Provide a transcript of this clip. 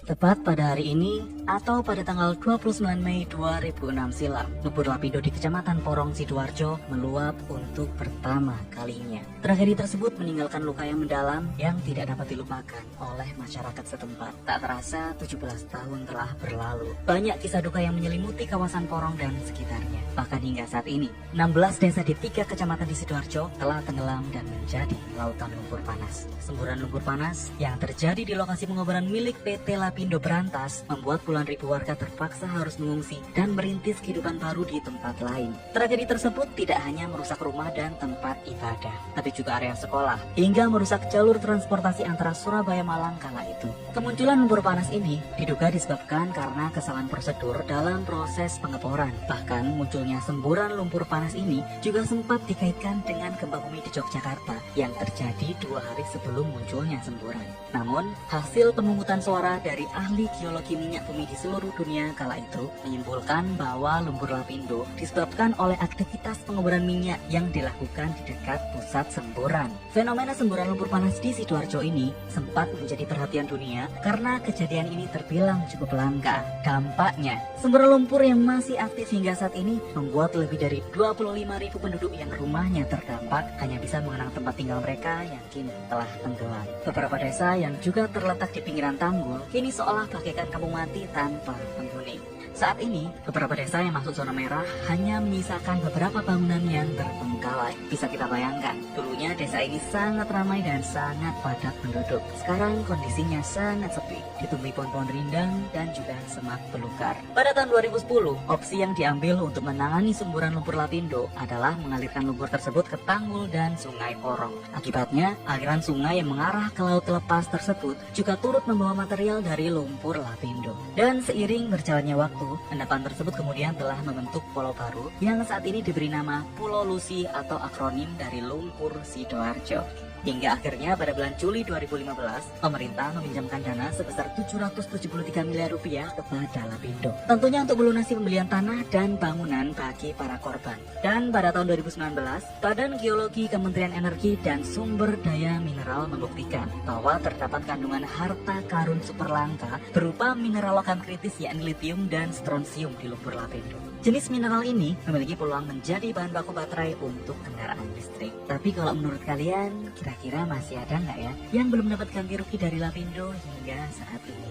Tepat pada hari ini atau pada tanggal 29 Mei 2006 silam, lumpur lapindo di Kecamatan Porong, Sidoarjo meluap untuk pertama kalinya. Tragedi tersebut meninggalkan luka yang mendalam yang tidak dapat dilupakan oleh masyarakat setempat. Tak terasa 17 tahun telah berlalu. Banyak kisah duka yang menyelimuti kawasan Porong dan sekitarnya. Bahkan hingga saat ini, 16 desa di 3 kecamatan di Sidoarjo telah tenggelam dan menjadi lautan lumpur panas. Semburan lumpur panas yang terjadi di lokasi pengobaran milik PT Lapindo berantas membuat puluhan ribu warga terpaksa harus mengungsi dan merintis kehidupan baru di tempat lain. Tragedi tersebut tidak hanya merusak rumah dan tempat ibadah, tapi juga area sekolah, hingga merusak jalur transportasi antara Surabaya Malang kala itu. Kemunculan lumpur panas ini diduga disebabkan karena kesalahan prosedur dalam proses pengeboran. Bahkan munculnya semburan lumpur panas ini juga sempat dikaitkan dengan gempa bumi di Yogyakarta yang terjadi 2 hari sebelum munculnya semburan. Namun, hasil pemungutan suara dari ahli geologi minyak bumi di seluruh dunia kala itu menyimpulkan bahwa lumpur lapindo disebabkan oleh aktivitas pengeboran minyak yang dilakukan di dekat pusat semburan. Fenomena semburan lumpur panas di Sidoarjo ini sempat menjadi perhatian dunia karena kejadian ini terbilang cukup langka. Dampaknya, semburan lumpur yang masih aktif hingga saat ini membuat lebih dari 25.000 penduduk yang rumahnya terdampak hanya bisa mengenang tempat tinggal mereka yang kini telah tenggelam. Beberapa desa yang juga terletak di pinggiran tanggul kini seolah bagaikan kampung mati tanpa penghuni. Saat ini, beberapa desa yang masuk zona merah hanya menyisakan beberapa bangunan yang terbengkalai. Bisa kita bayangkan, dulunya desa ini sangat ramai dan sangat padat penduduk. Sekarang kondisinya sangat sepi, ditumbuhi pohon-pohon rindang dan juga semak belukar. Pada tahun 2010, opsi yang diambil untuk menangani semburan lumpur lapindo adalah mengalirkan lumpur tersebut ke tanggul dan sungai Porong. Akibatnya, aliran sungai yang mengarah ke laut lepas tersebut juga turut membawa material dari lumpur lapindo. Dan seiring berjalannya waktu, endapan tersebut kemudian telah membentuk pulau baru yang saat ini diberi nama Pulau Lusi atau akronim dari Lumpur Sidoarjo. Hingga akhirnya pada bulan Juli 2015, pemerintah meminjamkan dana sebesar 773 miliar rupiah kepada Lapindo. Tentunya untuk melunasi pembelian tanah dan bangunan bagi para korban. Dan pada tahun 2019, Badan Geologi Kementerian Energi dan Sumber Daya Mineral membuktikan bahwa terdapat kandungan harta karun super langka berupa mineral logam kritis yakni litium dan strontium di lumpur Lapindo. Jenis mineral ini memiliki peluang menjadi bahan baku baterai untuk kendaraan listrik. Tapi kalau menurut kalian, kira-kira masih ada nggak ya yang belum dapat ganti rugi dari Lapindo hingga saat ini?